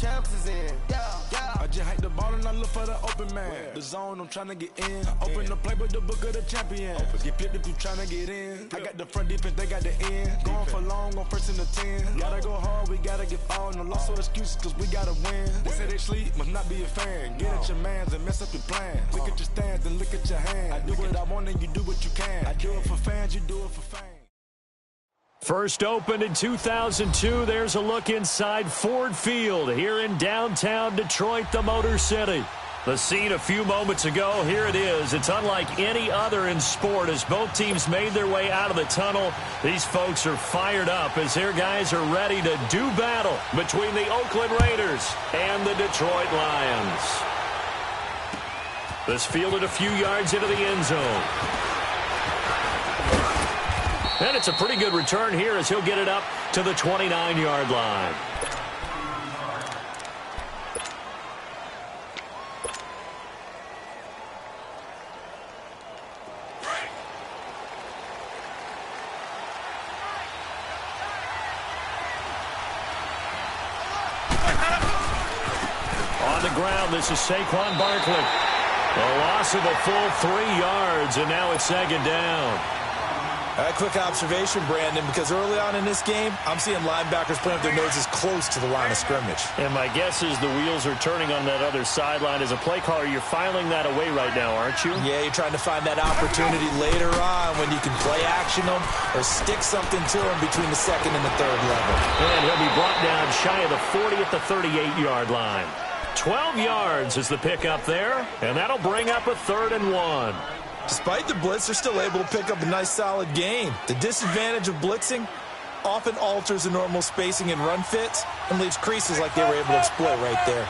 champs is in. I just hate the ball and I look for the open man. The zone, I'm trying to get in. Open the playbook, the book of the champion. Get flipped if you trying to get in. I got the front defense, they got the end. Going for long on first and the 10. Gotta go hard, we gotta get all. No loss or excuses, cause we gotta win. They say they sleep, must not be a fan. Get at your mans and mess up your plan. Look at your stands and look at your hands. I do what I want and you do what you can. I do it for fans, you do it for fame. First opened in 2002, there's a look inside Ford Field here in downtown Detroit, the Motor City. The scene a few moments ago, here it is. It's unlike any other in sport as both teams made their way out of the tunnel. These folks are fired up as their guys are ready to do battle between the Oakland Raiders and the Detroit Lions. This fielded a few yards into the end zone. And it's a pretty good return here as he'll get it up to the 29-yard line. On the ground, this is Saquon Barkley. A loss of a full 3 yards, and now it's second down. A quick observation, Brandon, because early on in this game, I'm seeing linebackers playing with their noses close to the line of scrimmage. And my guess is the wheels are turning on that other sideline. As a play caller, you're filing that away right now, aren't you? Yeah, you're trying to find that opportunity later on when you can play action them or stick something to them between the second and the third level. And he'll be brought down shy of the 40 at the 38-yard line. 12 yards is the pickup there, and that'll bring up a 3rd and 1. Despite the blitz, they're still able to pick up a nice, solid gain. The disadvantage of blitzing often alters the normal spacing and run fits and leaves creases like they were able to exploit right there.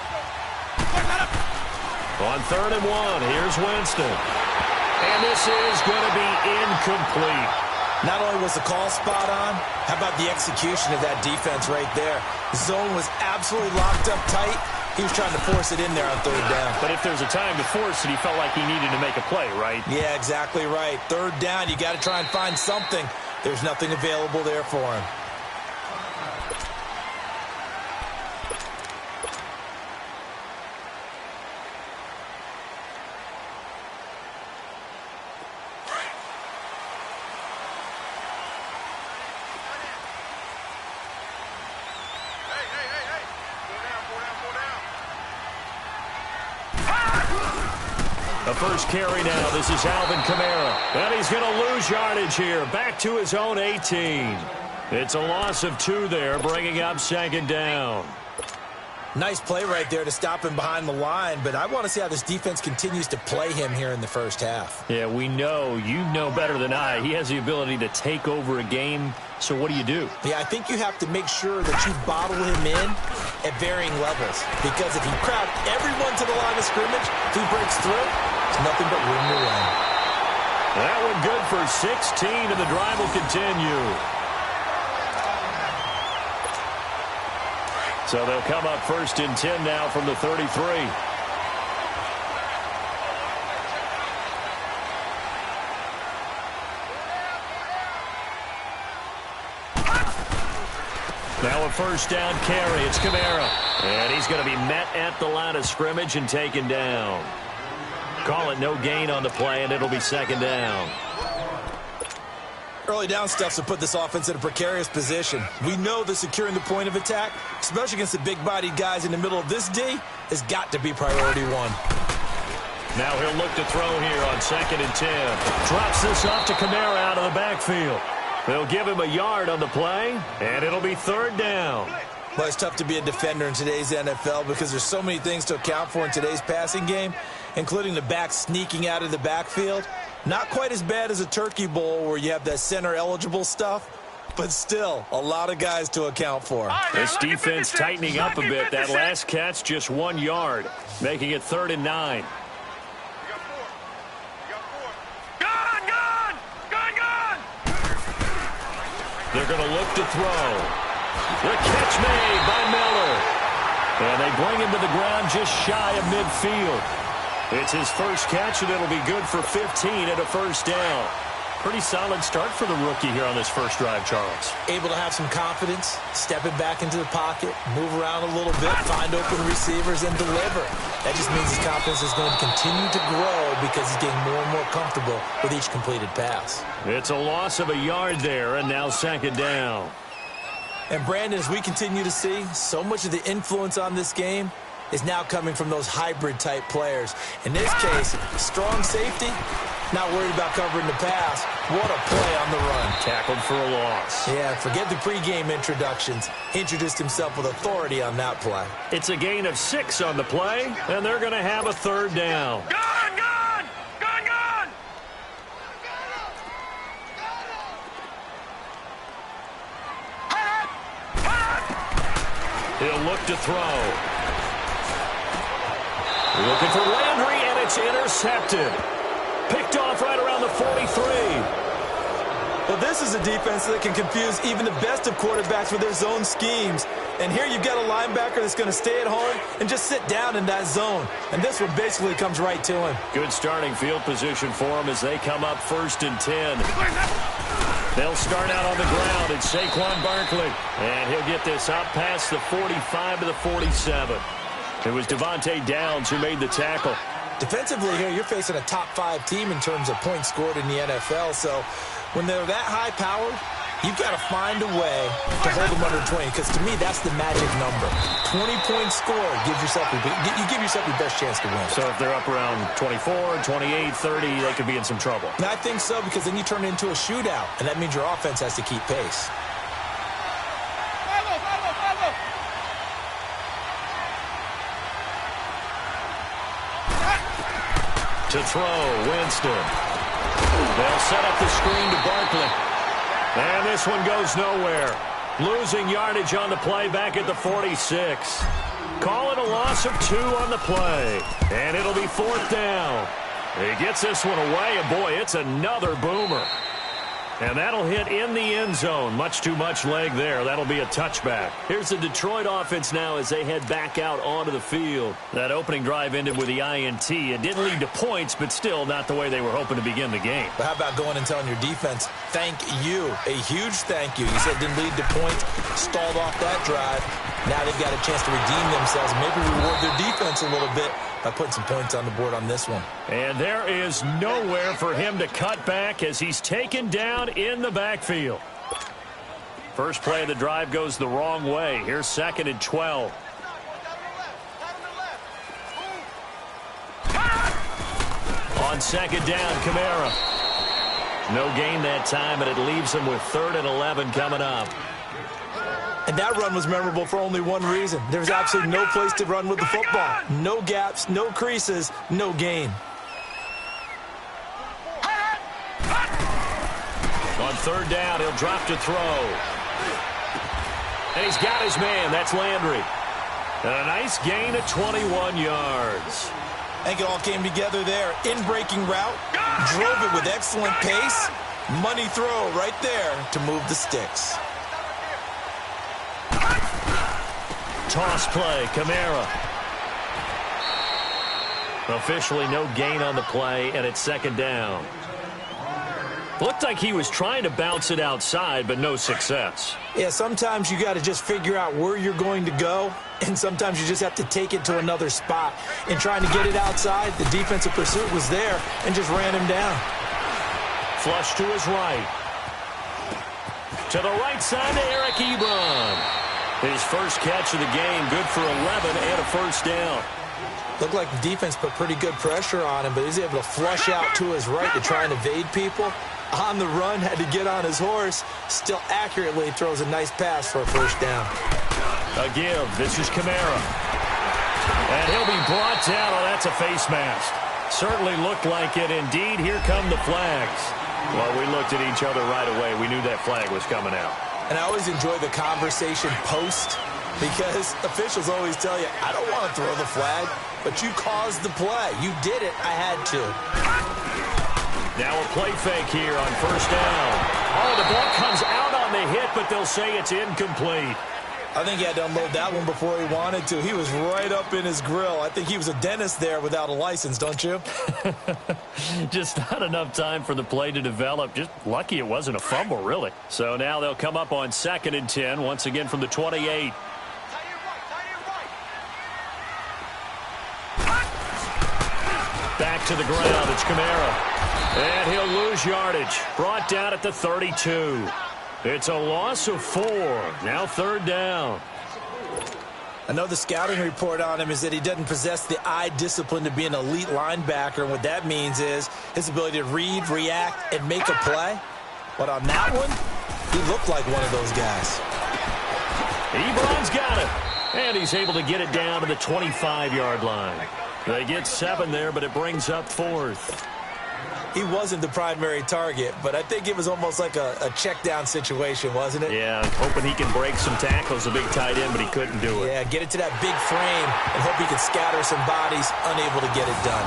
On 3rd and 1, here's Winston. And this is going to be incomplete. Not only was the call spot on, how about the execution of that defense right there? The zone was absolutely locked up tight. He was trying to force it in there on 3rd down. But if there's a time to force it, he felt like he needed to make a play, right? Yeah, exactly right. 3rd down, you got to try and find something. There's nothing available there for him. The first carry now. This is Alvin Kamara. And he's going to lose yardage here. Back to his own 18. It's a loss of 2 there, bringing up 2nd down. Nice play right there to stop him behind the line, but I want to see how this defense continues to play him here in the first half. Yeah, we know. You know better than I. He has the ability to take over a game, so what do you do? Yeah, I think you have to make sure that you bottle him in at varying levels, because if you crowd everyone to the line of scrimmage, if he breaks through, there's nothing but room to run. That one good for 16, and the drive will continue. So they'll come up 1st and 10 now from the 33. Now a 1st down carry. It's Kamara. And he's going to be met at the line of scrimmage and taken down. Call it no gain on the play, and it'll be 2nd down. Early down stuff to put this offense in a precarious position. We know that securing the point of attack, especially against the big-bodied guys in the middle of this D, has got to be priority 1. Now he'll look to throw here on 2nd and 10. Drops this off to Kamara out of the backfield. They'll give him a yard on the play, and it'll be 3rd down. Well, it's tough to be a defender in today's NFL because there's so many things to account for in today's passing game, including the back sneaking out of the backfield. Not quite as bad as a turkey bowl where you have that center-eligible stuff, but still a lot of guys to account for. This defense tightening up a bit. That last catch just 1 yard, making it 3rd and 9. They're going to look to throw. The catch made by Miller. And they bring him to the ground just shy of midfield. It's his first catch, and it'll be good for 15 at a 1st down. Pretty solid start for the rookie here on this first drive, Charles. Able to have some confidence, stepping back into the pocket, move around a little bit, find open receivers, and deliver. That just means his confidence is going to continue to grow because he's getting more and more comfortable with each completed pass. It's a loss of a yard there, and now second down. And Brandon, as we continue to see, so much of the influence on this game is now coming from those hybrid-type players. In this case, strong safety, not worried about covering the pass. What a play on the run. Tackled for a loss. Yeah, forget the pregame introductions. Introduced himself with authority on that play. It's a gain of 6 on the play, and they're going to have a third down. Gone! Gone! Gone! Gone! He'll look to throw. Looking for Landry, and it's intercepted. Picked off right around the 43. Well, this is a defense that can confuse even the best of quarterbacks with their zone schemes. And here you've got a linebacker that's going to stay at home and just sit down in that zone. And this one basically comes right to him. Good starting field position for him as they come up 1st and 10. They'll start out on the ground. It's Saquon Barkley. And he'll get this up past the 45 to the 47. It was Devontae Downs who made the tackle. Defensively here, you're facing a top-5 team in terms of points scored in the NFL. So when they're that high-powered, you've got to find a way to hold them under 20, because to me, that's the magic number. 20 points scored gives yourself you give yourself your best chance to win. So if they're up around 24, 28, 30, they could be in some trouble. And I think so, because then you turn it into a shootout, and that means your offense has to keep pace. To throw, Winston. They'll set up the screen to Barkley. And this one goes nowhere. Losing yardage on the play back at the 46. Call it a loss of 2 on the play. And it'll be 4th down. He gets this one away, and boy, it's another boomer. And that'll hit in the end zone. Much too much leg there. That'll be a touchback. Here's the Detroit offense now as they head back out onto the field. That opening drive ended with the INT. It didn't lead to points, but still not the way they were hoping to begin the game. But how about going and telling your defense, thank you, a huge thank you. You said it didn't lead to points, stalled off that drive. Now they've got a chance to redeem themselves and maybe reward their defense a little bit by putting some points on the board on this one. And there is nowhere for him to cut back as he's taken down in the backfield. First play of the drive goes the wrong way. Here's 2nd and 12. On 2nd down, Kamara. No gain that time, and it leaves him with 3rd and 11 coming up. And that run was memorable for only one reason. There's absolutely no place to run with the football. No gaps, no creases, no gain. On 3rd down, he'll drop to throw. And he's got his man. That's Landry. And a nice gain of 21 yards. I think it all came together there. In-breaking route, drove it with excellent pace. Money throw right there to move the sticks. Toss play, Kamara. Officially no gain on the play, and it's 2nd down. Looked like he was trying to bounce it outside, but no success. Yeah, sometimes you got to just figure out where you're going to go, and sometimes you just have to take it to another spot. In trying to get it outside, the defensive pursuit was there and just ran him down. Flush to his right. To the right side to Eric Ebron. His first catch of the game, good for 11 and a 1st down. Looked like the defense put pretty good pressure on him, but he's able to flush out to his right to try and evade people. On the run, had to get on his horse. Still accurately throws a nice pass for a 1st down. A give. This is Kamara. And he'll be brought down. Oh, that's a face mask. Certainly looked like it. Indeed, here come the flags. Well, we looked at each other right away. We knew that flag was coming out. And I always enjoy the conversation post, because officials always tell you, I don't want to throw the flag, but you caused the play. You did it. I had to. Now a play fake here on 1st down. Oh, the ball comes out on the hit, but they'll say it's incomplete. I think he had to unload that one before he wanted to. He was right up in his grill. I think he was a dentist there without a license, don't you? Just not enough time for the play to develop. Just lucky it wasn't a fumble, really. So now they'll come up on 2nd and 10, once again from the 28. Back to the ground. It's Kamara. And he'll lose yardage. Brought down at the 32. It's a loss of 4. Now 3rd down. I know the scouting report on him is that he doesn't possess the eye discipline to be an elite linebacker. And what that means is his ability to read, react, and make a play. But on that one, he looked like one of those guys. Ebron's got it. And he's able to get it down to the 25-yard line. They get 7 there, but it brings up 4th. He wasn't the primary target, but I think it was almost like a check-down situation, wasn't it? Yeah, hoping he can break some tackles, a big tight end, but he couldn't do it. Yeah, get it to that big frame and hope he can scatter some bodies, unable to get it done.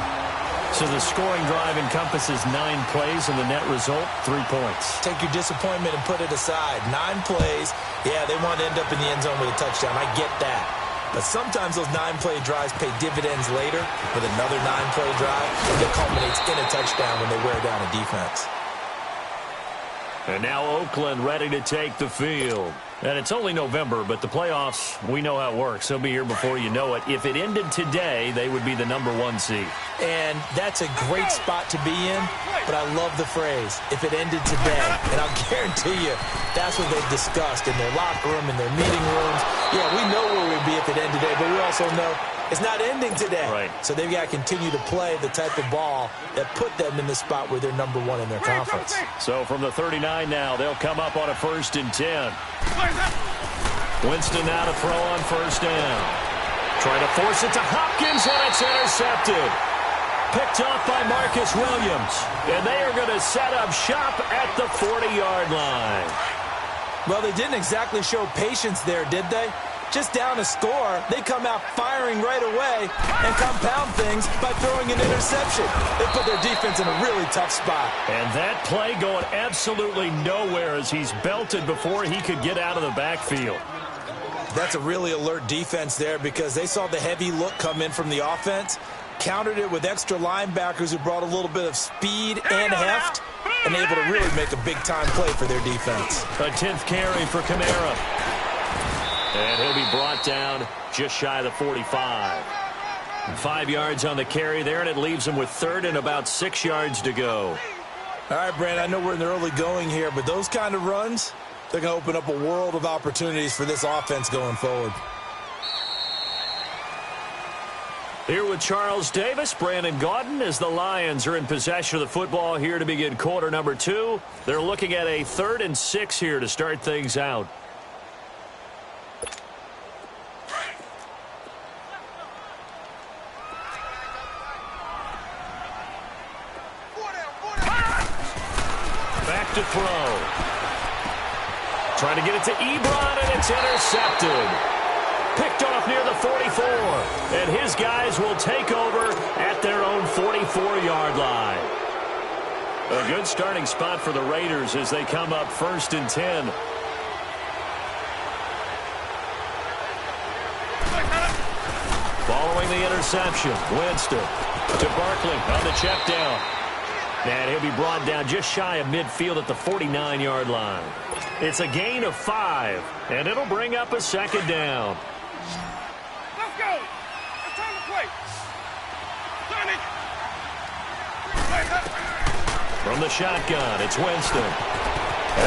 So the scoring drive encompasses 9 plays, and the net result, 3 points. Take your disappointment and put it aside. 9 plays. Yeah, they want to end up in the end zone with a touchdown. I get that. But sometimes those 9-play drives pay dividends later with another 9-play drive that culminates in a touchdown when they wear down a defense. And now Oakland ready to take the field. And it's only November, but the playoffs, we know how it works. They'll be here before you know it. If it ended today, they would be the #1 seed. And that's a great spot to be in, but I love the phrase, if it ended today. And I'll guarantee you, that's what they've discussed in their locker room, in their meeting rooms. Yeah, we know where we'd be if it ended today, but we also know it's not ending today. Right. So they've got to continue to play the type of ball that put them in the spot where they're #1 in their conference. So from the 39 now, they'll come up on a 1st and 10. Winston now to throw on 1st down. Trying to force it to Hopkins, and it's intercepted. Picked off by Marcus Williams. And they are going to set up shop at the 40-yard line. Well, they didn't exactly show patience there, did they? Just down a score, they come out firing right away and compound things by throwing an interception. They put their defense in a really tough spot. And that play going absolutely nowhere as he's belted before he could get out of the backfield. That's a really alert defense there because they saw the heavy look come in from the offense, countered it with extra linebackers who brought a little bit of speed and heft, and able to really make a big-time play for their defense. A 10th carry for Kamara. And he'll be brought down just shy of the 45. 5 yards on the carry there, and it leaves him with 3rd and about 6 yards to go. All right, Brand, I know we're in the early going here, but those kind of runs, they're going to open up a world of opportunities for this offense going forward. Here with Charles Davis, Brandon Gaudin, as the Lions are in possession of the football here to begin quarter number 2. They're looking at a 3rd and 6 here to start things out. Back to throw. Trying to get it to Ebron, and it's intercepted. Picked off near the 44. And his guys will take over at their own 44-yard line. A good starting spot for the Raiders as they come up 1st and 10. Following the interception, Winston to Barkley on the check down. And he'll be brought down just shy of midfield at the 49-yard line. It's a gain of 5, and it'll bring up a 2nd down. Let's go. It's time to play. Sonic. From the shotgun, it's Winston.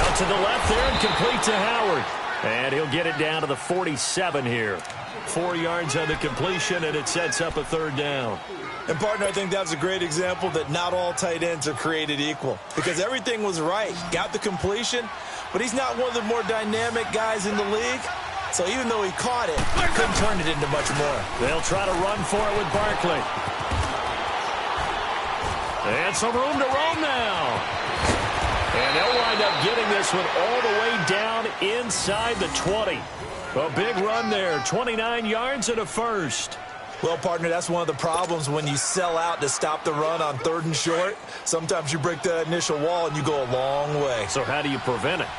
Out to the left there and complete to Howard. And he'll get it down to the 47 here. 4 yards on the completion, and it sets up a 3rd down. And, partner, I think that's a great example that not all tight ends are created equal because everything was right. Got the completion, but he's not one of the more dynamic guys in the league. So even though he caught it, couldn't turn it into much more. They'll try to run for it with Barkley. And some room to roam now. And they'll wind up getting this one all the way down inside the 20. A big run there, 29 yards and a 1st. Well, partner, that's one of the problems when you sell out to stop the run on 3rd and short. Sometimes you break that initial wall and you go a long way. So how do you prevent it?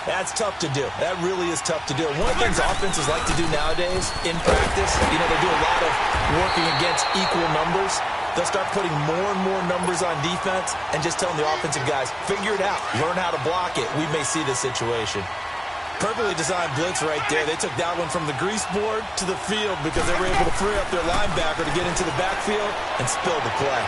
That's tough to do. That really is tough to do. One of the things offenses like to do nowadays in practice, they do a lot of working against equal numbers. They'll start putting more and more numbers on defense and just telling the offensive guys, figure it out. Learn how to block it. We may see this situation. Perfectly designed blitz right there. They took that one from the grease board to the field because they were able to free up their linebacker to get into the backfield and spill the play.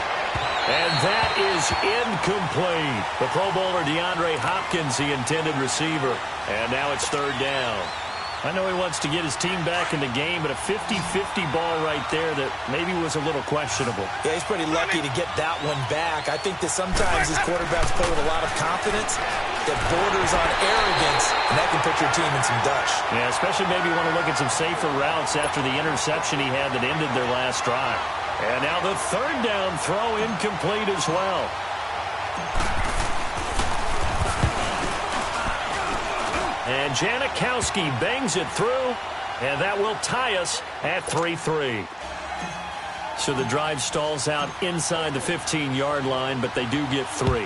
And that is incomplete. The Pro Bowler DeAndre Hopkins, the intended receiver. And now it's 3rd down. I know he wants to get his team back in the game, but a 50-50 ball right there that maybe was a little questionable. Yeah, he's pretty lucky to get that one back. I think that sometimes his quarterbacks play with a lot of confidence that borders on arrogance, and that can put your team in some dutch. Yeah, especially maybe want to look at some safer routes after the interception he had that ended their last drive. And now the 3rd down throw incomplete as well. And Janikowski bangs it through, and that will tie us at 3-3. So the drive stalls out inside the 15-yard line, but they do get 3.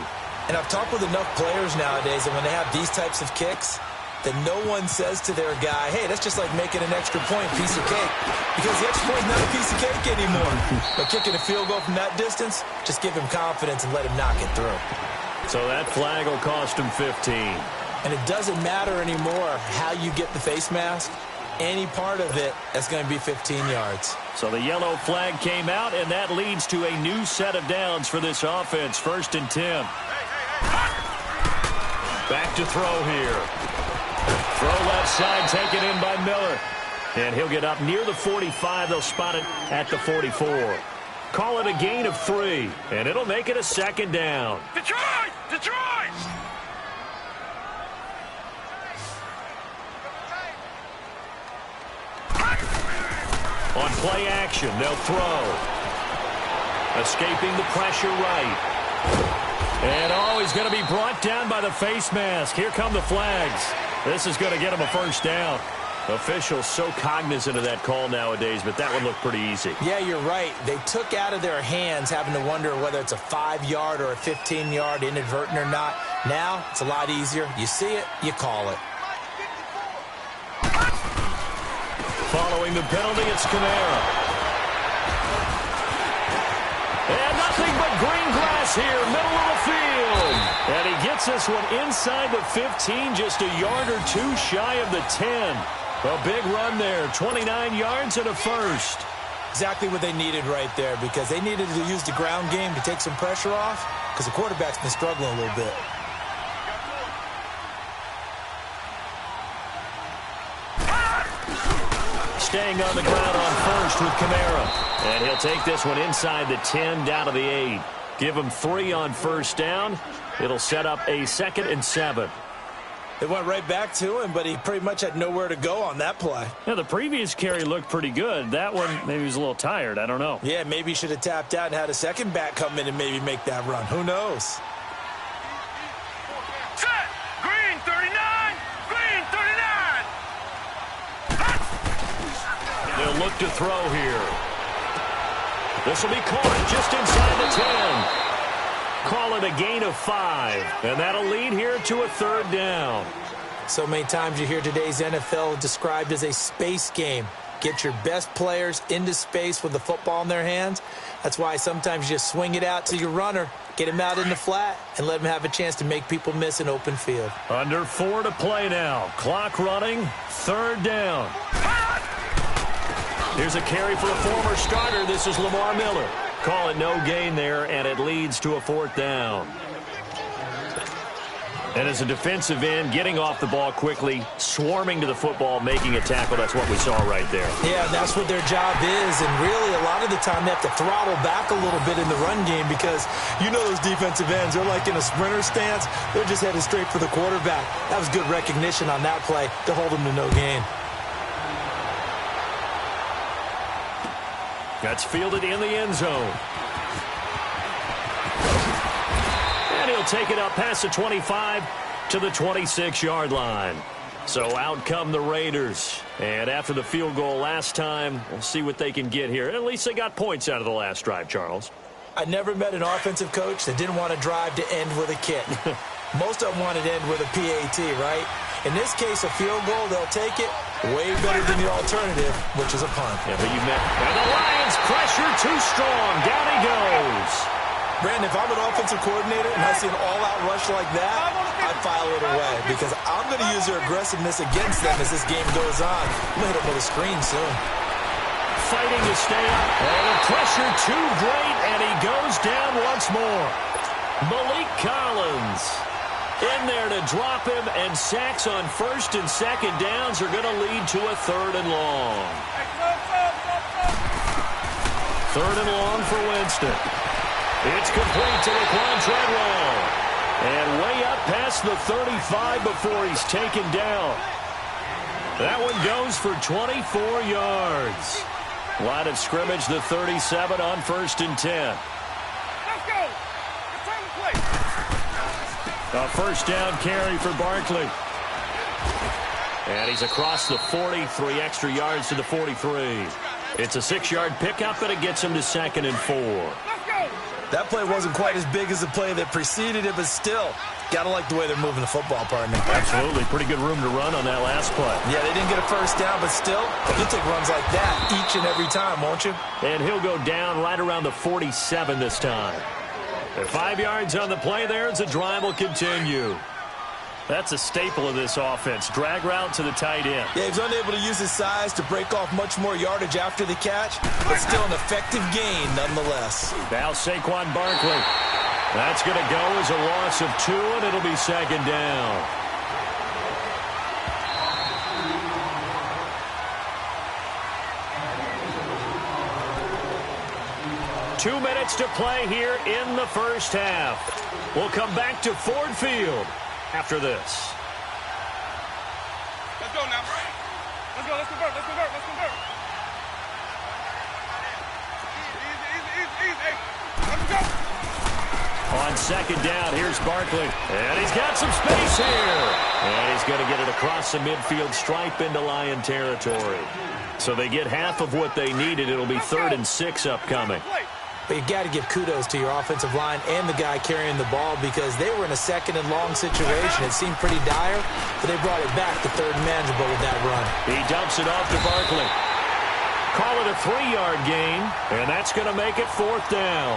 And I've talked with enough players nowadays that when they have these types of kicks, that no one says to their guy, hey, that's just like making an extra point, piece of cake. Because the extra point is not a piece of cake anymore. But kicking a field goal from that distance, just give him confidence and let him knock it through. So that flag will cost him 15. And it doesn't matter anymore how you get the face mask. Any part of it, that's going to be 15 yards. So the yellow flag came out, and that leads to a new set of downs for this offense. 1st and 10. Back to throw here. Throw left side, taken in by Miller. And he'll get up near the 45. They'll spot it at the 44. Call it a gain of 3, and it'll make it a 2nd down. Detroit! Detroit! On play action, they'll throw. Escaping the pressure right. And he's going to be brought down by the face mask. Here come the flags. This is going to get him a 1st down. Officials so cognizant of that call nowadays, but that one looked pretty easy. Yeah, you're right. They took out of their hands having to wonder whether it's a 5-yard or a 15-yard inadvertent or not. Now, it's a lot easier. You see it, you call it. Following the penalty, it's Kamara. And nothing but green grass here, middle of the field. And he gets this one inside the 15, just a yard or 2 shy of the 10. A big run there, 29 yards and a 1st. Exactly what they needed right there, because they needed to use the ground game to take some pressure off, because the quarterback's been struggling a little bit. Staying on the ground on 1st with Kamara. And he'll take this one inside the 10, down to the 8. Give him 3 on 1st down. It'll set up a 2nd and 7. They went right back to him, but he pretty much had nowhere to go on that play. Yeah, the previous carry looked pretty good. That one, maybe he was a little tired. I don't know. Yeah, maybe he should have tapped out and had a second back come in and maybe make that run. Who knows? Set! Green 39! Green 39! They'll look to throw here. This will be caught just inside the 10. Call it a gain of 5. And that'll lead here to a 3rd down. So many times you hear today's NFL described as a space game. Get your best players into space with the football in their hands. That's why sometimes you just swing it out to your runner, get him out in the flat, and let him have a chance to make people miss an open field. Under 4 to play now. Clock running. 3rd down. Here's a carry for a former starter. This is Lamar Miller. Call it no gain there, and it leads to a 4th down. And as a defensive end, getting off the ball quickly, swarming to the football, making a tackle, that's what we saw right there. Yeah, that's what their job is, and really a lot of the time they have to throttle back a little bit in the run game because you know those defensive ends, they're like in a sprinter stance. They're just headed straight for the quarterback. That was good recognition on that play to hold them to no gain. That's fielded in the end zone. And he'll take it up past the 25 to the 26-yard line. So out come the Raiders. And after the field goal last time, we'll see what they can get here. At least they got points out of the last drive, Charles. I never met an offensive coach that didn't want to drive to end with a kick. Most of them wanted to end with a PAT, right? In this case, a field goal, they'll take it. Way better than the alternative, which is a punt. Yeah, but you met. And the Lions pressure too strong. Down he goes. Brandon, if I'm an offensive coordinator and I see an all-out rush like that, I file it away because I'm going to use their aggressiveness against them as this game goes on. I'm going to hit them with a screen soon. Fighting to stay up. And the pressure too great, and he goes down once more. Malik Collins in there to drop him, and sacks on first and second downs are going to lead to a 3rd and long. 3rd and long for Winston. It's complete to Laquan Treadwell. And way up past the 35 before he's taken down. That one goes for 24 yards. Line of scrimmage, the 37 on 1st and 10. Let's go. It's time to play. A 1st down carry for Barkley. And he's across the 40, 3 extra yards to the 43. It's a 6-yard pickup, and it gets him to 2nd and 4. That play wasn't quite as big as the play that preceded it, but still, got to like the way they're moving the football, partner. Absolutely. Pretty good room to run on that last play. Yeah, they didn't get a 1st down, but still, you'll take runs like that each and every time, won't you? And he'll go down right around the 47 this time. At 5 yards on the play there as the drive will continue. That's a staple of this offense. Drag route to the tight end. Yeah, he's unable to use his size to break off much more yardage after the catch, but still an effective gain nonetheless. Now Saquon Barkley. That's going to go as a loss of 2, and it'll be 2nd down. Two minutes to play here in the first half. We'll come back to Ford Field after this. Let's go now. Let's go. Let's convert. Let's convert. Let's convert. Easy. Let's go. On 2nd down, here's Barkley. And he's got some space here. And he's going to get it across the midfield stripe into Lion territory. So they get half of what they needed. It'll be 3rd and 6 upcoming. But you got to give kudos to your offensive line and the guy carrying the ball because they were in a 2nd and long situation. It seemed pretty dire, but they brought it back to 3rd and manageable with that run. He dumps it off to Barkley. Call it a 3-yard gain, and that's going to make it 4th down.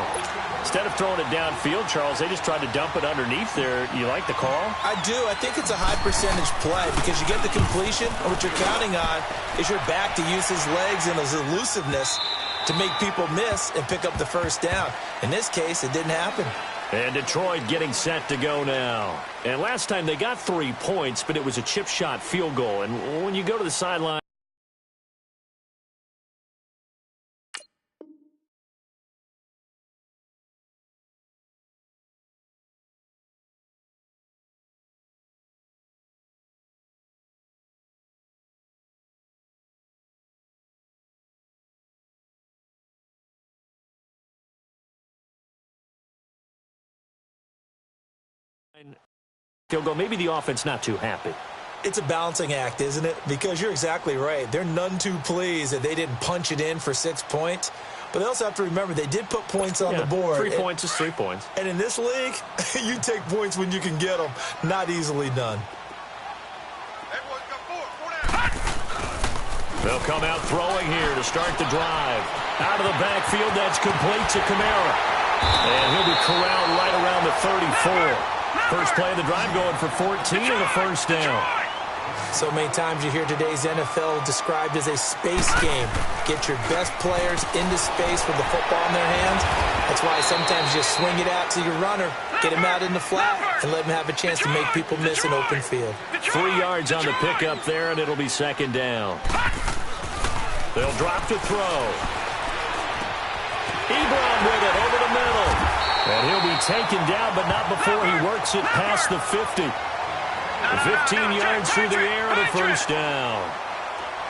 Instead of throwing it downfield, Charles, they just tried to dump it underneath there. You like the call? I do. I think it's a high-percentage play because you get the completion, and what you're counting on is your back to use his legs and his elusiveness to make people miss and pick up the 1st down. In this case, it didn't happen. And Detroit getting set to go now. And last time they got 3 points, but it was a chip shot field goal. And when you go to the sideline, field goal, maybe the offense not too happy. It's a balancing act, isn't it? Because you're exactly right. They're none too pleased that they didn't punch it in for 6 points. But they also have to remember they did put points on the board. 3 points is 3 points. And in this league, you take points when you can get them. Not easily done. They'll come out throwing here to start the drive. Out of the backfield, that's complete to Kamara. And he'll be corralled right around the 34. First play of the drive going for 14 and a 1st down. So many times you hear today's NFL described as a space game. Get your best players into space with the football in their hands. That's why sometimes you just swing it out to your runner, get him out in the flat, and let him have a chance to make people miss an open field. 3 yards on the pickup there, and it'll be 2nd down. They'll drop to throw. Ebron with it over the middle. And he'll be taken down, but not before he works it past the 50. 15 yards through the air and a 1st down.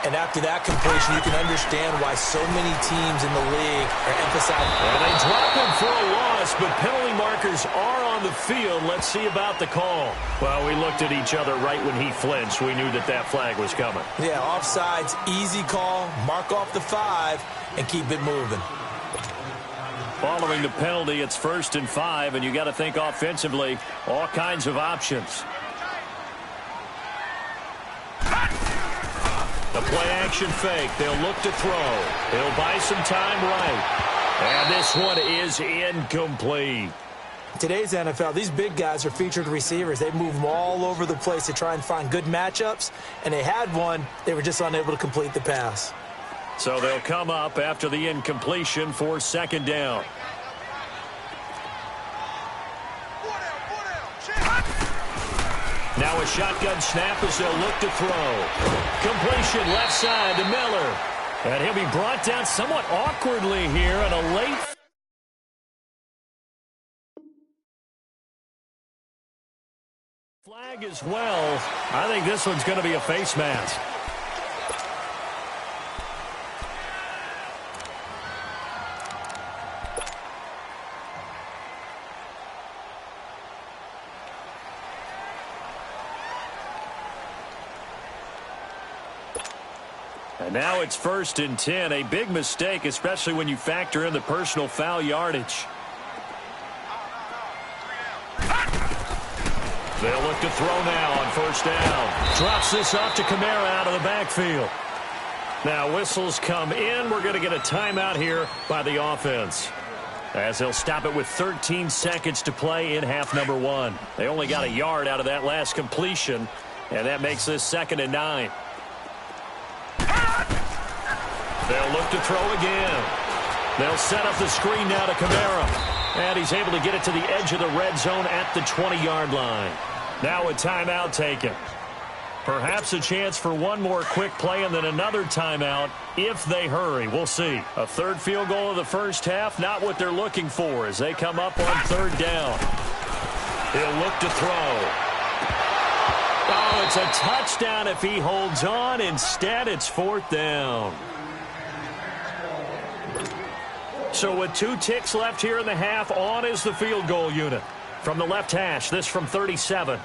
And after that completion, you can understand why so many teams in the league are emphasizing. And they drop him for a loss, but penalty markers are on the field. Let's see about the call. Well, we looked at each other right when he flinched. We knew that that flag was coming. Yeah, offsides, easy call, mark off the 5, and keep it moving. Following the penalty, it's 1st and 5, and you got to think offensively, all kinds of options. The play-action fake. They'll look to throw. He'll buy some time right. And this one is incomplete. Today's NFL, these big guys are featured receivers. They move them all over the place to try and find good matchups. And they had one. They were just unable to complete the pass. So they'll come up after the incompletion for 2nd down. Now a shotgun snap as they'll look to throw. Completion left side to Miller. And he'll be brought down somewhat awkwardly here on a late. Flag as well. I think this one's going to be a face mask. And now it's 1st and 10. A big mistake, especially when you factor in the personal foul yardage. They'll look to throw now on 1st down. Drops this off to Kamara out of the backfield. Now whistles come in. We're going to get a timeout here by the offense, as they'll stop it with 13 seconds to play in half number 1. They only got a yard out of that last completion, and that makes this 2nd and 9. They'll look to throw again. They'll set up the screen now to Kamara. And he's able to get it to the edge of the red zone at the 20-yard line. Now a timeout taken. Perhaps a chance for one more quick play and then another timeout if they hurry. We'll see. A 3rd field goal of the 1st half, not what they're looking for as they come up on 3rd down. He'll look to throw. Oh, it's a touchdown if he holds on. Instead, it's 4th down. So with 2 ticks left here in the half, on is the field goal unit. From the left hash, this from 37.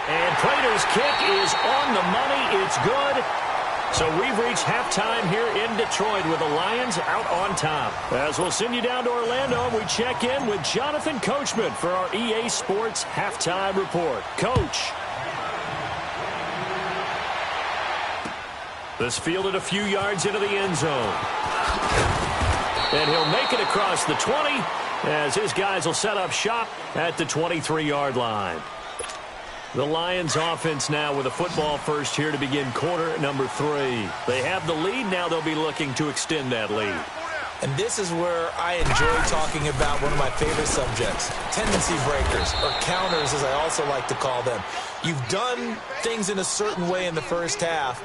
And Prater's kick is on the money. It's good. So we've reached halftime here in Detroit with the Lions out on top. As we'll send you down to Orlando, we check in with Jonathan Coachman for our EA Sports Halftime Report. Coach. This fielded a few yards into the end zone. And he'll make it across the 20 as his guys will set up shop at the 23-yard line. The Lions offense now with a football first here to begin quarter number 3. They have the lead. Now they'll be looking to extend that lead. And this is where I enjoy talking about one of my favorite subjects, tendency breakers, or counters as I also like to call them. You've done things in a certain way in the first half,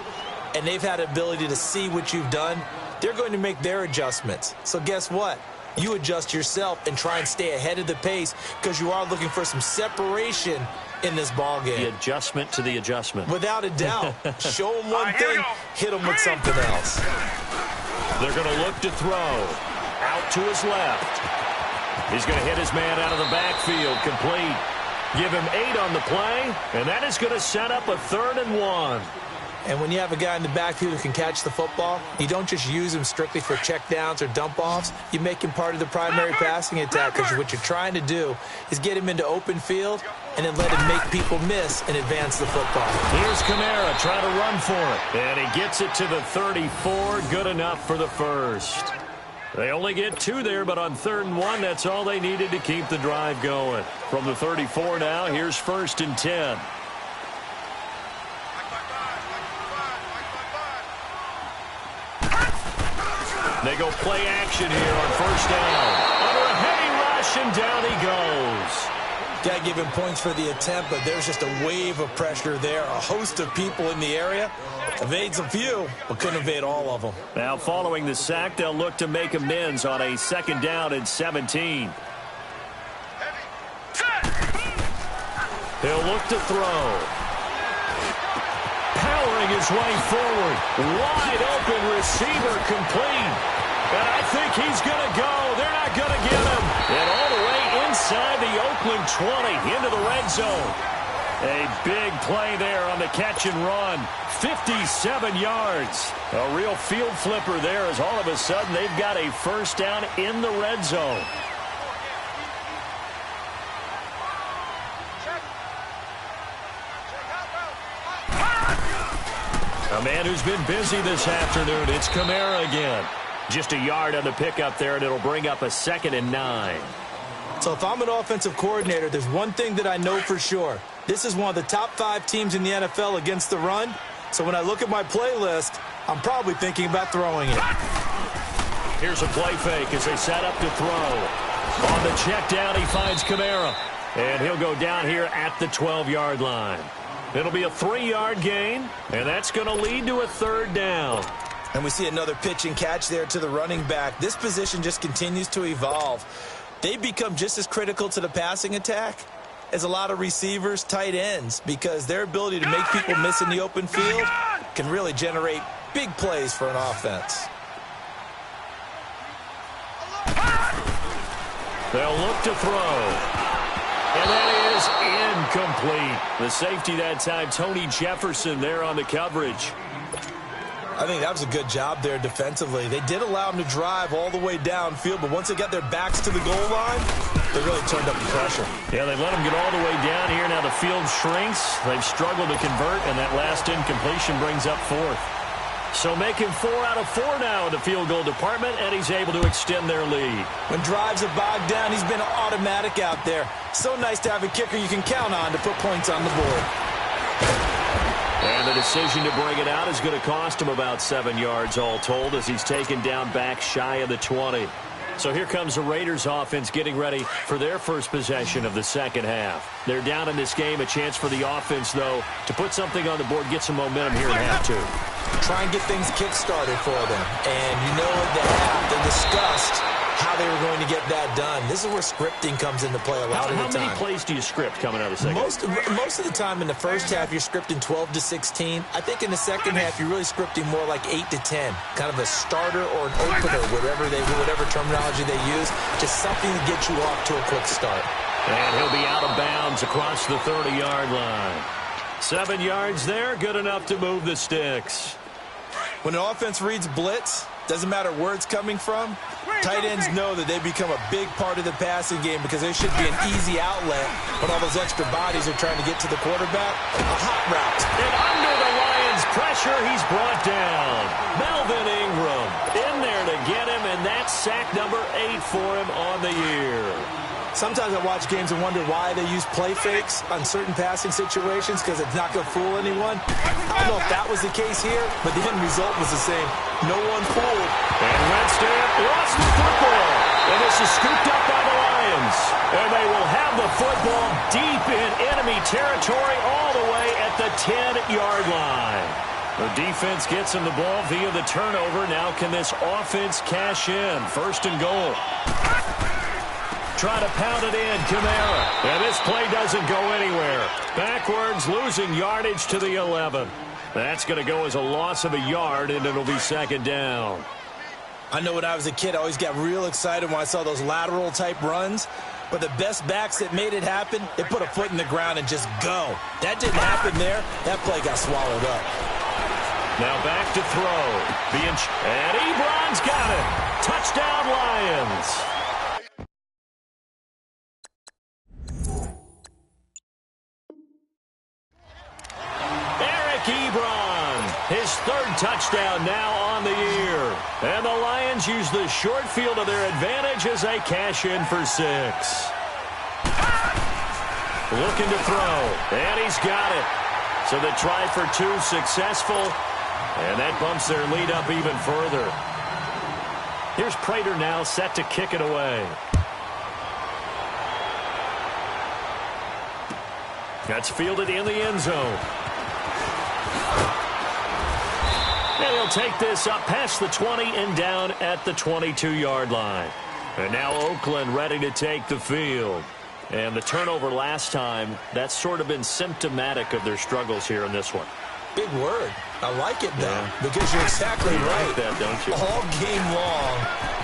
and they've had the ability to see what you've done. They're going to make their adjustments. So guess what? You adjust yourself and try and stay ahead of the pace because you are looking for some separation in this ball game. The adjustment to the adjustment. Without a doubt. Show them one thing, hit them with something else. They're going to look to throw. Out to his left. He's going to hit his man out of the backfield. Complete. Give him 8 on the play, and that is going to set up a 3rd and 1. And when you have a guy in the backfield who can catch the football, you don't just use him strictly for checkdowns or dump-offs. You make him part of the primary passing attack because what you're trying to do is get him into open field and then let him make people miss and advance the football. Here's Kamara trying to run for it. And he gets it to the 34. Good enough for the first. They only get 2 there, but on 3rd and 1, that's all they needed to keep the drive going. From the 34 now, here's 1st and 10. They go play action here on 1st down. Under a heavy rush, and down he goes. Got to give him points for the attempt, but there's just a wave of pressure there. A host of people in the area. Evades a few, but couldn't evade all of them. Now following the sack, they'll look to make amends on a 2nd down and 17. He'll look to throw. his way forward. Wide open receiver complete. And I think he's going to go. They're not going to get him. And all the way inside the Oakland 20 into the red zone. A big play there on the catch and run. 57 yards. A real field flipper there as all of a sudden they've got a first down in the red zone. A man who's been busy this afternoon. It's Kamara again. Just a yard on the pickup there, and it'll bring up a 2nd and 9. So if I'm an offensive coordinator, there's one thing that I know for sure. This is one of the top 5 teams in the NFL against the run. So when I look at my playlist, I'm probably thinking about throwing it. Here's a play fake as they set up to throw. On the check down, he finds Kamara. And he'll go down here at the 12-yard line. It'll be a 3-yard gain, and that's going to lead to a 3rd down. And we see another pitch and catch there to the running back. This position just continues to evolve. They become just as critical to the passing attack as a lot of receivers, tight ends, because their ability to make people miss in the open field can really generate big plays for an offense. They'll look to throw. And that is incomplete. The safety that time, Tony Jefferson there on the coverage. I think that was a good job there defensively. They did allow them to drive all the way downfield, but once they got their backs to the goal line, they really turned up the pressure. Yeah, they let them get all the way down here. Now the field shrinks. They've struggled to convert, and that last incompletion brings up 4th. So making 4 out of 4 now in the field goal department, and he's able to extend their lead. When drives are bogged down, he's been automatic out there. So nice to have a kicker you can count on to put points on the board. And the decision to bring it out is going to cost him about 7 yards all told as he's taken down back shy of the 20. So here comes the Raiders offense getting ready for their first possession of the second half. They're down in this game. A chance for the offense, though, to put something on the board, get some momentum here in half 2. Try and get things kick-started for them. And you know at the half, they discussed how they were going to get that done. This is where scripting comes into play a lot of the time. How many plays do you script coming out of the second? Most of the time in the first half, you're scripting 12 to 16. I think in the second half, you're really scripting more like 8 to 10. Kind of a starter or an opener, whatever terminology they use. Just something to get you off to a quick start. And he'll be out of bounds across the 30-yard line. 7 yards there, good enough to move the sticks. When an offense reads blitz, doesn't matter where it's coming from, tight ends know that they become a big part of the passing game because there should be an easy outlet when all those extra bodies are trying to get to the quarterback. A hot route. And under the Lions' pressure, he's brought down. Melvin Ingram in there to get him, and that's sack number 8 for him on the year. Sometimes I watch games and wonder why they use play fakes on certain passing situations because it's not going to fool anyone. I don't know if that was the case here, but the end result was the same. No one fooled. And Winston lost the football. And this is scooped up by the Lions. And they will have the football deep in enemy territory all the way at the 10-yard line. The defense gets him the ball via the turnover. Now can this offense cash in? 1st and goal. Try to pound it in, Kamara. And this play doesn't go anywhere. Backwards, losing yardage to the 11. That's going to go as a loss of a yard, and it'll be 2nd down. I know when I was a kid, I always got real excited when I saw those lateral-type runs. But the best backs that made it happen, they put a foot in the ground and just go. That didn't happen there. That play got swallowed up. Now back to throw. And Ebron's got it. Touchdown, Lions. His 3rd touchdown now on the year. And the Lions use the short field to their advantage as they cash in for 6. Looking to throw. And he's got it. So the try for 2 successful. And that bumps their lead up even further. Here's Prater now set to kick it away. That's fielded in the end zone. And he'll take this up past the 20 and down at the 22-yard line. And now Oakland ready to take the field. And the turnover last time, that's sort of been symptomatic of their struggles here in this one. Big word. I like it, though, because you're exactly right. Like that, don't you? All game long,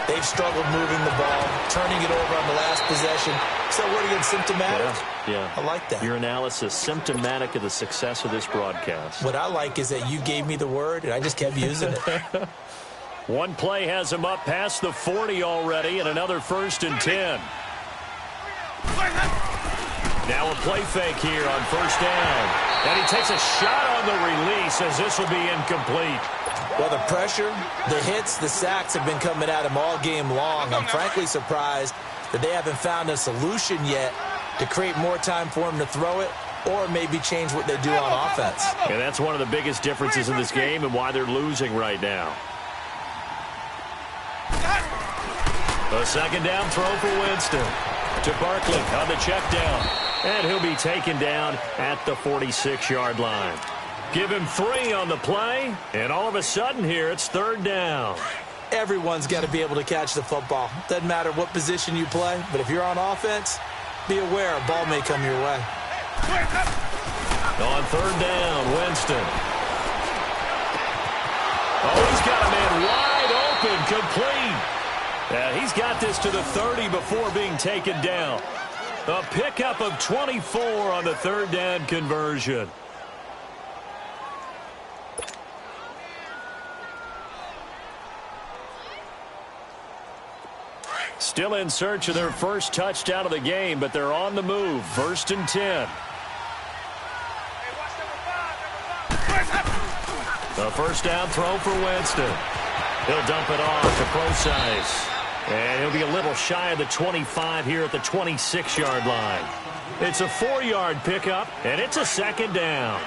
they've struggled moving the ball, turning it over on the last possession. So what again, symptomatic? Yeah. I like that. Your analysis, symptomatic of the success of this broadcast. What I like is that you gave me the word, and I just kept using it. One play has him up past the 40 already, and another 1st and 10. Now a play fake here on 1st down. And he takes a shot on the release as this will be incomplete. Well, the pressure, the hits, the sacks have been coming at him all game long. I'm frankly surprised that they haven't found a solution yet to create more time for him to throw it or maybe change what they do on offense. And that's one of the biggest differences in this game and why they're losing right now. A 2nd down throw for Winston. To Barkley on the check down. And he'll be taken down at the 46-yard line. Give him 3 on the play, and all of a sudden here it's 3rd down. Everyone's got to be able to catch the football. Doesn't matter what position you play, but if you're on offense, be aware a ball may come your way. On 3rd down, Winston. Oh, he's got a man wide open, complete. He's got this to the 30 before being taken down. A pickup of 24 on the 3rd down conversion. Still in search of their first touchdown of the game, but they're on the move. 1st and 10. A 1st down throw for Winston. He'll dump it off to Procise. And he'll be a little shy of the 25 here at the 26-yard line. It's a 4-yard pickup, and it's a 2nd down.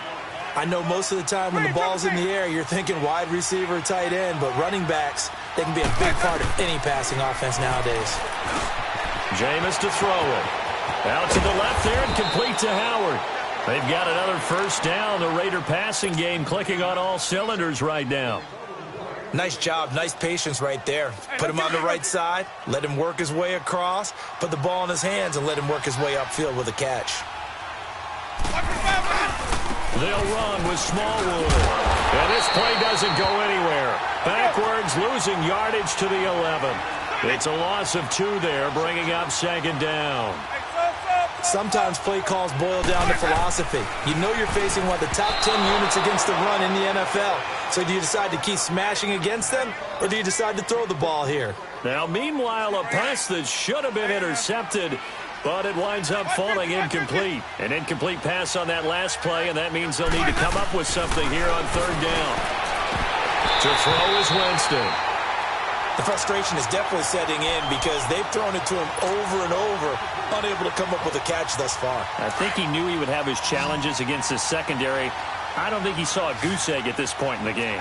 I know most of the time when the ball's in the air, you're thinking wide receiver, tight end, but running backs, they can be a big part of any passing offense nowadays. Jameis to throw it. Out to the left there and complete to Howard. They've got another 1st down. The Raider passing game clicking on all cylinders right now. Nice job, nice patience right there. Put him on the right side, let him work his way across, put the ball in his hands, and let him work his way upfield with a catch. They'll run with Smallwood. And this play doesn't go anywhere. Backwards, losing yardage to the 11. It's a loss of 2 there, bringing up 2nd down. Sometimes play calls boil down to philosophy. You know you're facing one of the top 10 units against the run in the NFL. So do you decide to keep smashing against them, or do you decide to throw the ball here? Now, meanwhile, a pass that should have been intercepted, but it winds up falling incomplete. An incomplete pass on that last play, and that means they'll need to come up with something here on 3rd down. To throw is Winston. The frustration is definitely setting in because they've thrown it to him over and over, unable to come up with a catch thus far. I think he knew he would have his challenges against his secondary. I don't think he saw a goose egg at this point in the game.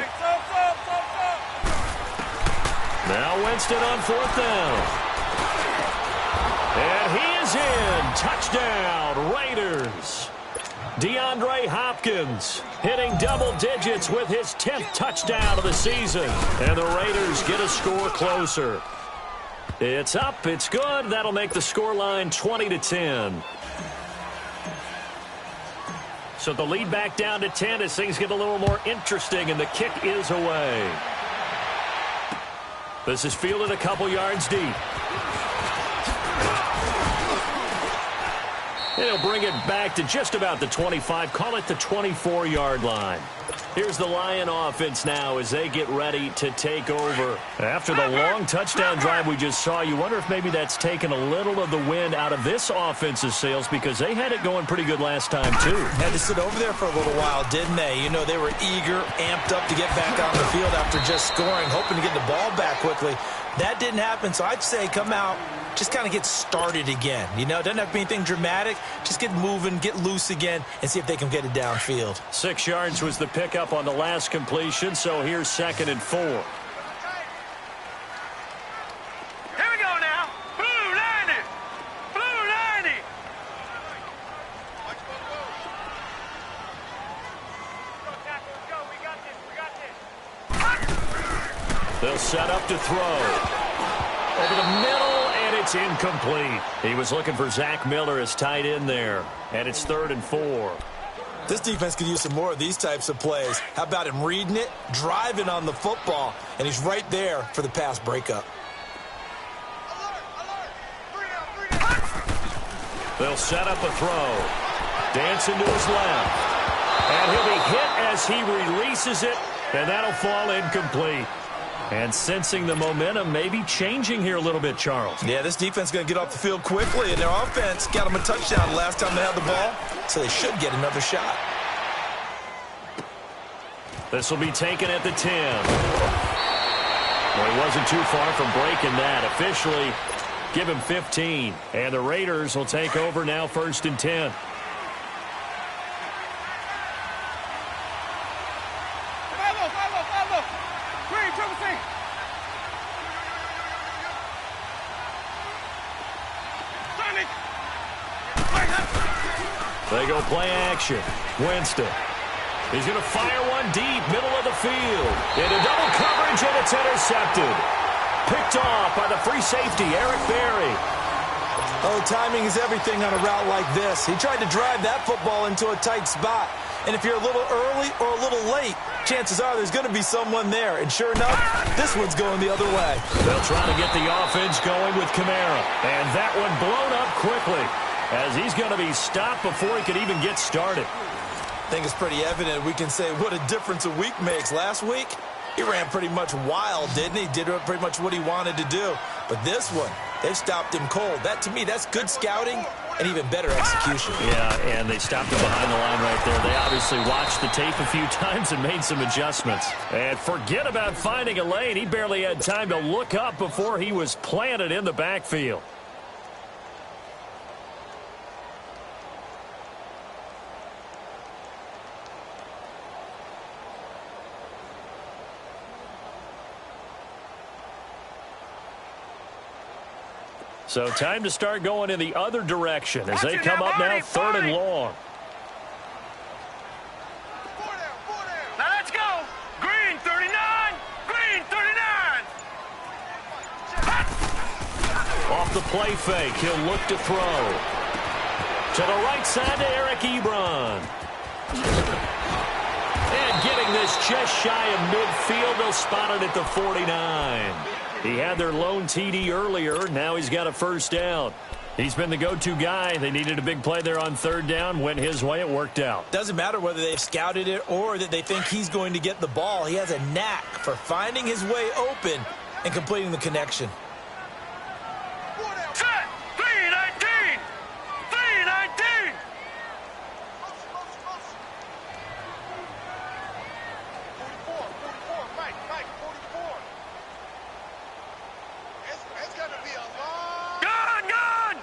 Now Winston on 4th down. And he is in. Touchdown, Raiders. DeAndre Hopkins hitting double digits with his 10th touchdown of the season. And the Raiders get a score closer. It's up. It's good. That'll make the scoreline 20-10. So the lead back down to 10 as things get a little more interesting, and the kick is away. This is fielded a couple yards deep. And he'll bring it back to just about the 25. Call it the 24-yard line. Here's the Lion offense now as they get ready to take over. After the long touchdown drive we just saw, you wonder if maybe that's taken a little of the wind out of this offense's sails because they had it going pretty good last time, too. Had to sit over there for a little while, didn't they? You know, they were eager, amped up to get back on the field after just scoring, hoping to get the ball back quickly. That didn't happen, so I'd say come out, just kind of get started again. You know, it doesn't have to be anything dramatic. Just get moving, get loose again, and see if they can get it downfield. 6 yards was the pickup on the last completion, so here's 2nd and 4. Here we go now. Blue 90. Blue 90. Go, we got this. They'll set up to throw. Over the middle, and it's incomplete. He was looking for Zach Miller as tight end there, and it's 3rd and 4. This defense could use some more of these types of plays. How about him reading it, driving on the football, and he's right there for the pass breakup. They'll set up a throw. Dancing to his left. And he'll be hit as he releases it, and that'll fall incomplete. And sensing the momentum maybe changing here a little bit, Charles. Yeah, this defense is going to get off the field quickly, and their offense got them a touchdown the last time they had the ball, so they should get another shot. This will be taken at the 10. Well, he wasn't too far from breaking that. Officially, give him 15. And the Raiders will take over now, 1st and 10. They go play action. Winston. He's going to fire one deep, middle of the field. Into double coverage, and it's intercepted. Picked off by the free safety, Eric Berry. Oh, timing is everything on a route like this. He tried to drive that football into a tight spot. And if you're a little early or a little late, chances are there's going to be someone there. And sure enough, this one's going the other way. They'll try to get the offense going with Kamara. And that one blown up quickly, as he's going to be stopped before he could even get started. I think it's pretty evident we can say what a difference a week makes. Last week, he ran pretty much wild, didn't he? Did pretty much what he wanted to do. But this one, they've stopped him cold. That, to me, that's good scouting and even better execution. Yeah, and they stopped him behind the line right there. They obviously watched the tape a few times and made some adjustments. And forget about finding a lane. He barely had time to look up before he was planted in the backfield. So time to start going in the other direction as they come up now, 3rd and long. Now let's go. Green 39. Green 39. Off the play fake, he'll look to throw. To the right side to Eric Ebron. And getting this just shy of midfield, they'll spot it at the 49. He had their lone TD earlier. Now he's got a 1st down. He's been the go-to guy. They needed a big play there on 3rd down. Went his way. It worked out. Doesn't matter whether they've scouted it or that they think he's going to get the ball. He has a knack for finding his way open and completing the connection. Set. 319. 319. 44, Mike, 44. It's going to be a long... Gun!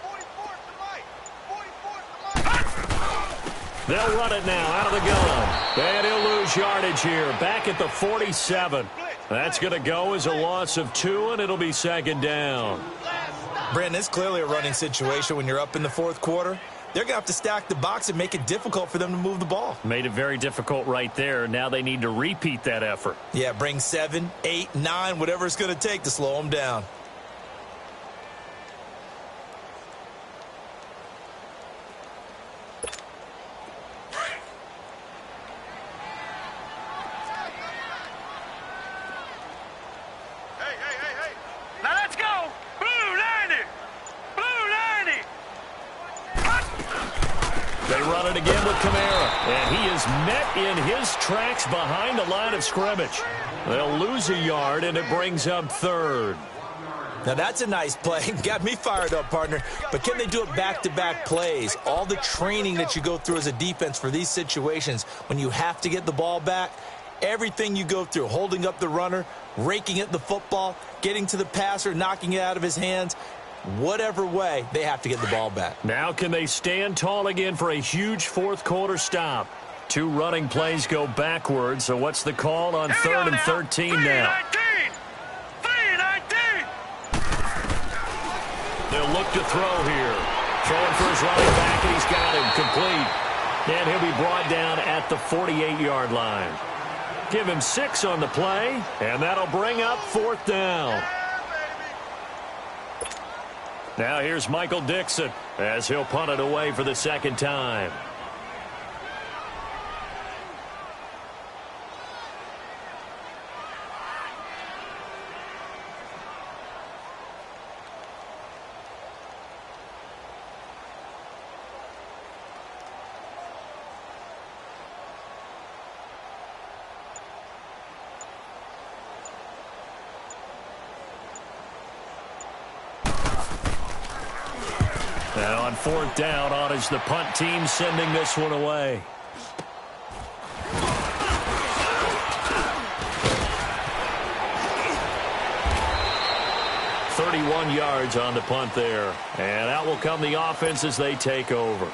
44 to Mike. 44 to Mike. They'll run it now out of the gun. And he'll lose yardage here. Back at the 47. That's going to go as a loss of 2, and it'll be 2nd down. Brandon, it's clearly a running situation when you're up in the 4th quarter. They're going to have to stack the box and make it difficult for them to move the ball. Made it very difficult right there. Now they need to repeat that effort. Yeah, bring 7, 8, 9, whatever it's going to take to slow them down. Hey. Now let's go. Blue 90. Blue 90. They run it again with Kamara. And he is met in his tracks behind the line of scrimmage. They'll lose a yard, and it brings up 3rd. Now, that's a nice play. Got me fired up, partner. But can they do it back-to-back plays? All the training that you go through as a defense for these situations, when you have to get the ball back, everything you go through, holding up the runner, raking at the football, getting to the passer, knocking it out of his hands, whatever way, they have to get the ball back. Now can they stand tall again for a huge 4th quarter stop? 2 running plays go backwards, so what's the call on 3rd and 13 now? 319. They'll look to throw here. Throwing for his running back, and he's got him complete. And he'll be brought down at the 48-yard line. Give him 6 on the play, and that'll bring up 4th down. Now here's Michael Dixon as he'll punt it away for the second time. Now on fourth down, on is the punt team sending this one away. "31 yards on the punt there. And out will come the offense as they take over.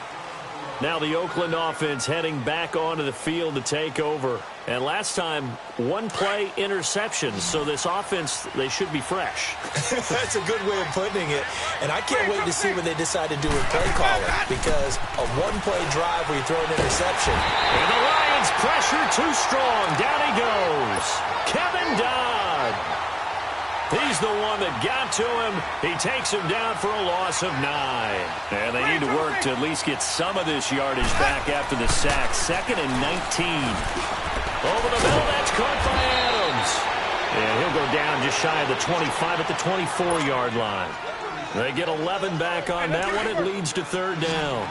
Now the Oakland offense heading back onto the field to take over. And last time, one play interceptions. So this offense, they should be fresh. That's a good way of putting it. And I can't wait to see what they decide to do with play calling. Because a one-play drive where you throw an interception. And the Lions pressure too strong. Down he goes. Kevin Dodd. He's the one that got to him. He takes him down for a loss of 9. And they need to work to at least get some of this yardage back after the sack. 2nd and 19. Over the middle, that's caught by Adams. And he'll go down just shy of the 25 at the 24-yard line. They get 11 back on that one. It leads to 3rd down.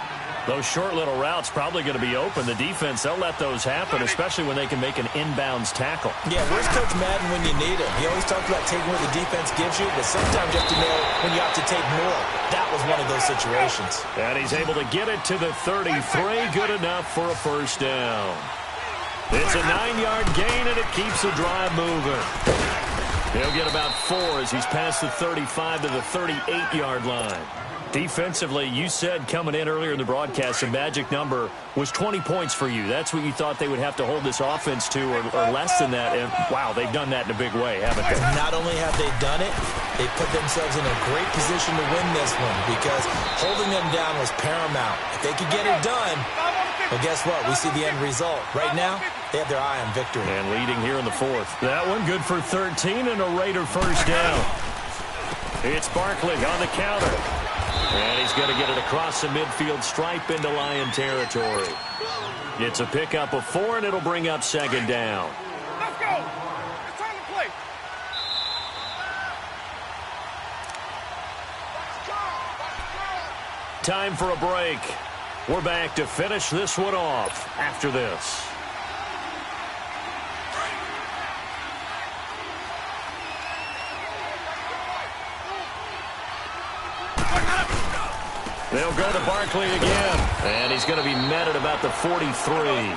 Those short little routes probably going to be open. The defense, they'll let those happen, especially when they can make an inbounds tackle. Yeah, where's Coach Madden when you need him? He always talks about taking what the defense gives you, but sometimes you have to know when you have to take more. That was one of those situations. And he's able to get it to the 33. Good enough for a 1st down. It's a 9-yard gain, and it keeps the drive moving. He'll get about 4 as he's past the 35 to the 38-yard line. Defensively, you said coming in earlier in the broadcast, the magic number was 20 points for you. That's what you thought they would have to hold this offense to, or less than that. And, wow, they've done that in a big way, haven't they? Not only have they done it, they put themselves in a great position to win this one because holding them down was paramount. If they could get it done, well, guess what? We see the end result. Right now, they have their eye on victory. And leading here in the 4th. That one good for 13 and a Raider 1st down. It's Barkley on the counter. And he's going to get it across the midfield stripe into Lion territory. It's a pickup of 4, and it'll bring up 2nd down. Let's go. It's time to play. Time for a break. We're back to finish this one off after this. They'll go to Barkley again. And he's going to be met at about the 43.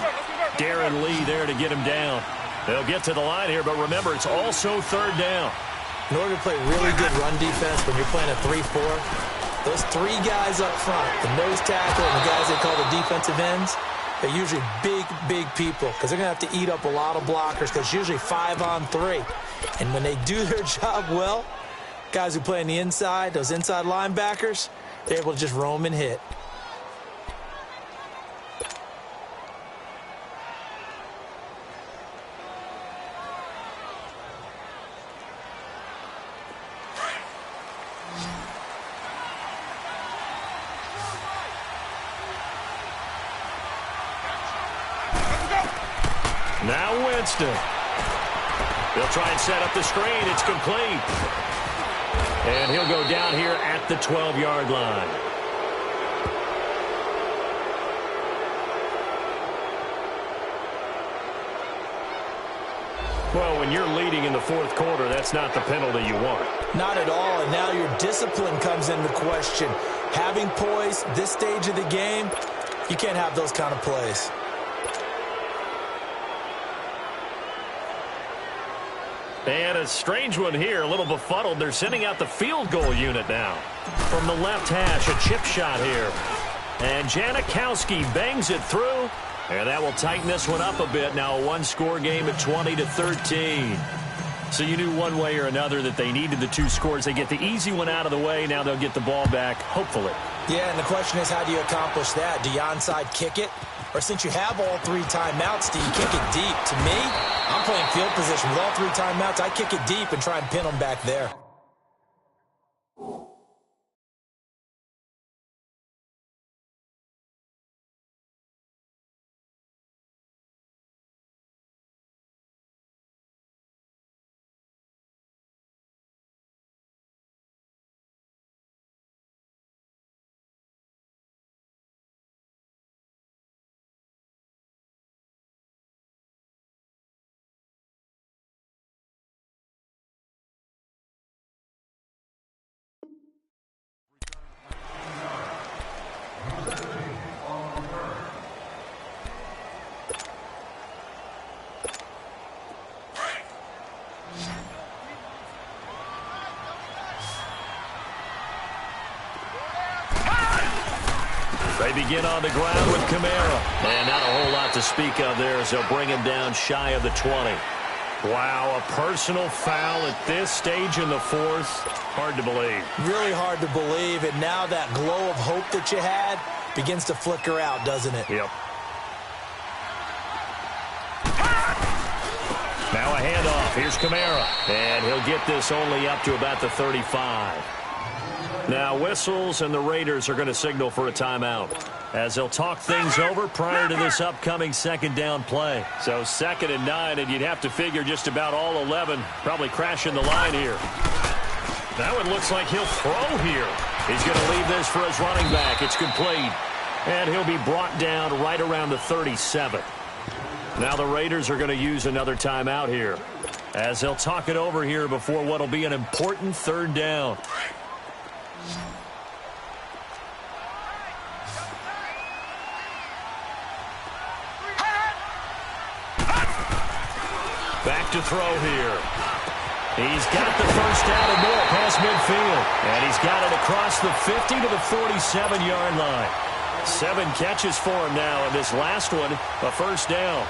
Darren Lee there to get him down. They'll get to the line here, but remember, it's also 3rd down. In order to play really good run defense when you're playing a 3-4, those 3 guys up front, the nose tackle and the guys they call the defensive ends, they're usually big people because they're going to have to eat up a lot of blockers because it's usually 5-on-3. And when they do their job well, guys who play on the inside, those inside linebackers, they're able to just roam and hit. Now Winston. They'll try and set up the screen. It's complete. And he'll go down here at the 12-yard line. Well, when you're leading in the 4th quarter, that's not the penalty you want. Not at all, and now your discipline comes into question. Having poise this stage of the game, you can't have those kind of plays. And a strange one here, a little befuddled. They're sending out the field goal unit now. From the left hash, a chip shot here. And Janikowski bangs it through. And that will tighten this one up a bit. Now a one-score game at 20-13. So you knew one way or another that they needed the 2 scores. They get the easy one out of the way. Now they'll get the ball back, hopefully. Yeah, and the question is, how do you accomplish that? Do you onside kick it? Or since you have all 3 timeouts, do you kick it deep? To me, I'm playing field position. With all 3 timeouts, I kick it deep and try and pin them back there. begin on the ground with Kamara. And not a whole lot to speak of there as they'll bring him down shy of the 20. Wow, a personal foul at this stage in the fourth. Hard to believe. Really hard to believe, and now that glow of hope that you had begins to flicker out, doesn't it? Yep. Now a handoff. Here's Kamara, and he'll get this only up to about the 35. Now whistles, and the Raiders are going to signal for a timeout as they'll talk things over prior to this upcoming second down play. So 2nd and 9, and you'd have to figure just about all 11 probably crashing the line here. That one looks like he'll throw here. He's going to leave this for his running back. It's complete, and he'll be brought down right around the 37. Now the Raiders are going to use another timeout here as they'll talk it over here before what will be an important 3rd down. Back to throw here. He's got the first down and more past midfield. And he's got it across the 50 to the 47-yard line. 7 catches for him now, and this last one, a first down.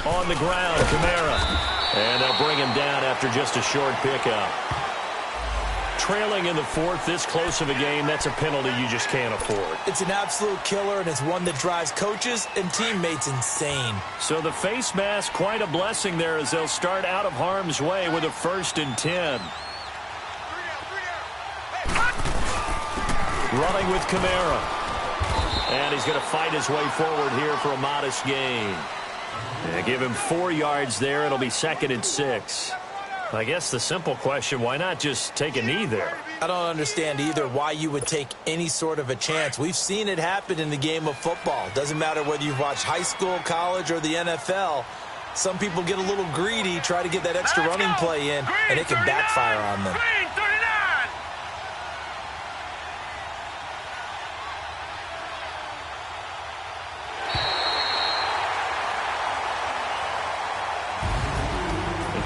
On the ground, Kamara. And they'll bring him down after just a short pickup. Trailing in the fourth, this close of a game, that's a penalty you just can't afford. It's an absolute killer, and it's one that drives coaches and teammates insane. So the face mask, quite a blessing there as they'll start out of harm's way with a 1st and 10. Running with Kamara. And he's going to fight his way forward here for a modest gain. Yeah, give him 4 yards there. It'll be 2nd and 6. I guess the simple question, why not just take a knee there? I don't understand either why you would take any sort of a chance. We've seen it happen in the game of football. Doesn't matter whether you've watched high school, college, or the NFL. Some people get a little greedy, try to get that extra running play in, and it can backfire on them.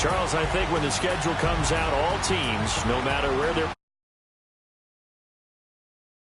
Charles, I think when the schedule comes out, all teams, no matter where they're